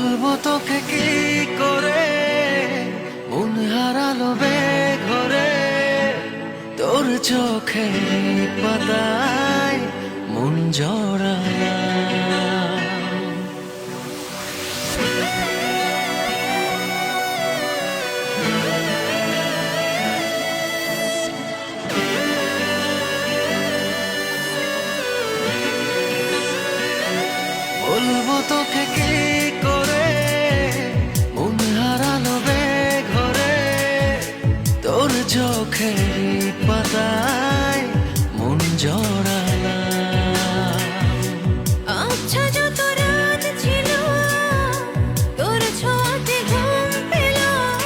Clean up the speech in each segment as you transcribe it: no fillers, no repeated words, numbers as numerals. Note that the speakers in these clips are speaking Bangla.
বলবো তোকে কি করে, মন হারালো বেঘরে, তোর চোখে পাতায় মন জড়ালাম। বলবো তোকে কি করে, মন হারালো বেঘরে, তোর চোখের পাতায় মন জড়ালাম। আচ্ছা যত রাত ছিল তোর ছোঁয়াতে ঘুম পেলাম,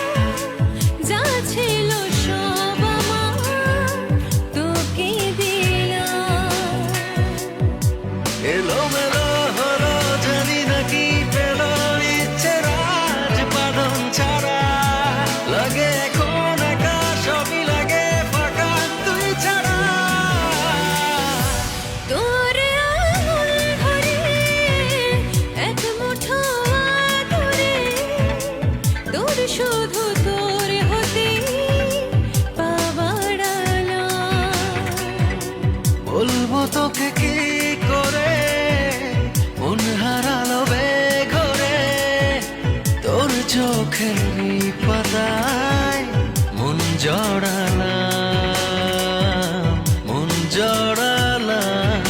যা ছিল সব আমার তোকে দিলাম। এলোমেলো হলো জানি না কি পেল, ইচ্ছের আজ বাঁধন ছাড়া, লাগে এখন একা, সবই লাগে ফাঁকা তুই ছাড়া। তোর আঙুল ধরে এক মুঠো আদরে, তোর শুধু তোর হতে পাবার আলাম। বলবো তোকে কি করে, মন হারালো বেঘরে, তোর চোখের পাতায় মন জড়ালাম, মন জড়ালাম।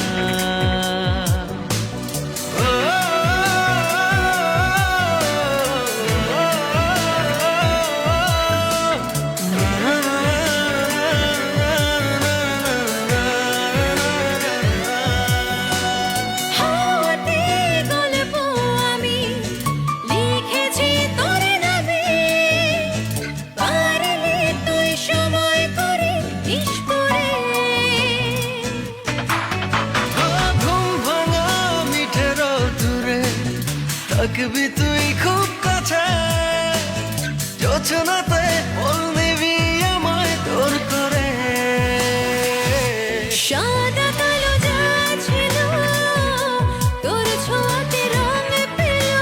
ও, হাওয়াতে গল্প আমি লিখেছি তোর নামে, পারলে তুই সময় করে দিস পড়ে। ঘুম ভাঙা মিঠে রোদুরে থাকবি তুই খুব কাছে, যোচনাতে বল নিবি আমায় তোর করে। সাদা কালো যা ছিল তোর ছোঁয়াতে রং পেল,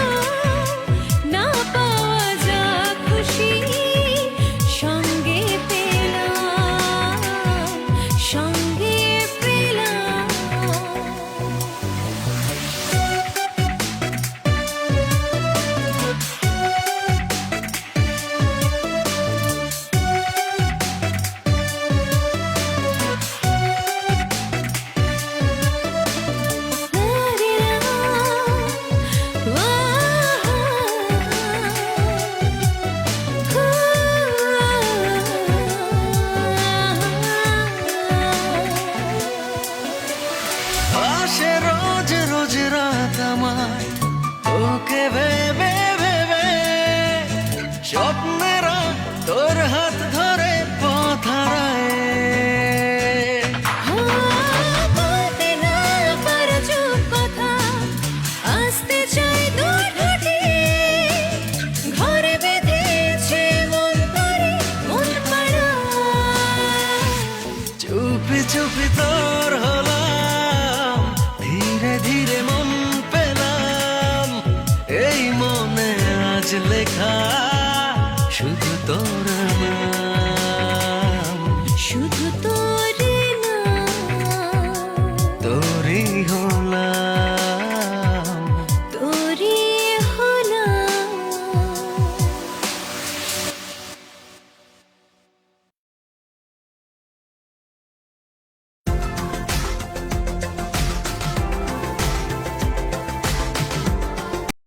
না পাওয়া যা খুশি সঙ্গে পেলাম, সঙ্গে পেলাম। আসে রোজ রোজ রাত আমার তোকে ভেবে ভেবে, স্বপ্নেরা তোর হাত ধরে পথ হারায়। বলতে না পারা চুপ কথা, আসতে চাই দূর ঠোঁটে, ঘরে বেঁধেছে মন করে মন পাড়া। চুপি চুপি তোর হলাম, ধীরে ধীরে মন পেলাম, এই মনে আজ লেখা শুধু তোর